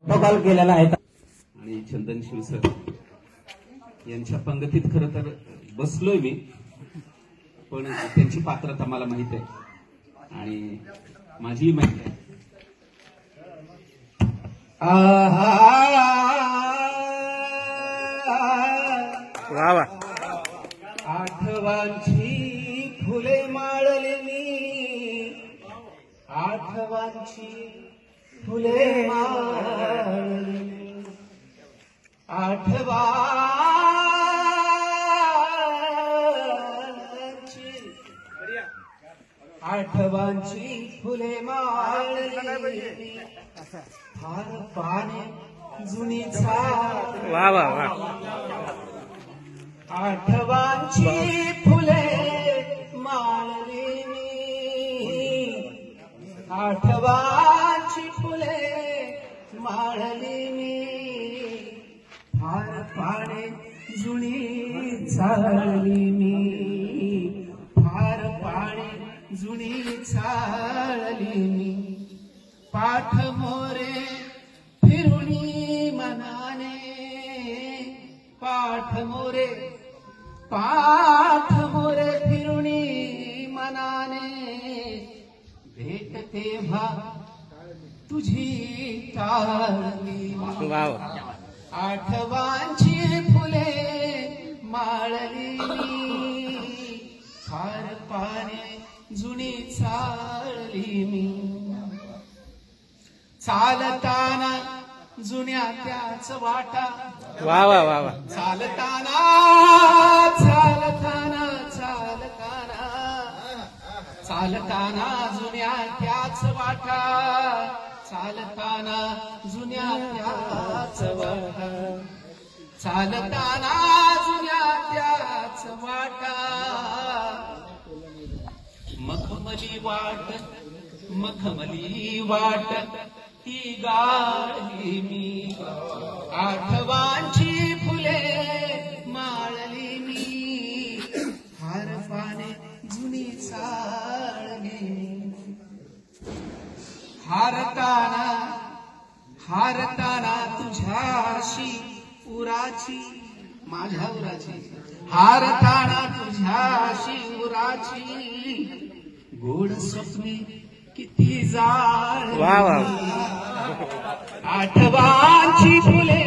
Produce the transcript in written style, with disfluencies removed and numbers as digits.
Call केलेला आहे आणि चंदन शिवसर यांच्या पंगतीत खरं तर बसलोय मी, पण त्यांची पात्रता मला माहित आहे आणि माझीही माहिती आहे. आठवांची फुले माळले मी, आठवांची फुले माळले मी, आठवांची फुले माळली फार पाने जुनी झाड. आठवांची फुले माळली मी, आठवांची फुले माळली मी, फार पाने जुनी झाडली मी, फार पाने जुनी झाडली मी. पाठ मोरे फिरुणी मनाने, पाठ मोरे फिरुणी मनाने, भेट तेव्हा तुझी टाळली. आठवांची फुले माळली मी, फार पाने जुनी चाळली मी. चालताना जुन्या त्याच वाटा, चालताना चालताना चालताना चालताना जुन्या त्याच वाटा, चालताना जुन्या त्याच वाटा, चालताना जुन्या त्याच वाटा. मखमली वाट, मखमली वाट ती गाळली मी, आठवांची फुले माळली मी, फार पाने जुनी चाळली मी. हारताना हारताना तुझ्याशी उराची, माझ्या उराची, हारताना तुझ्याशी उराची, गोड स्वप्ने किती जाळ. आठवांची फुले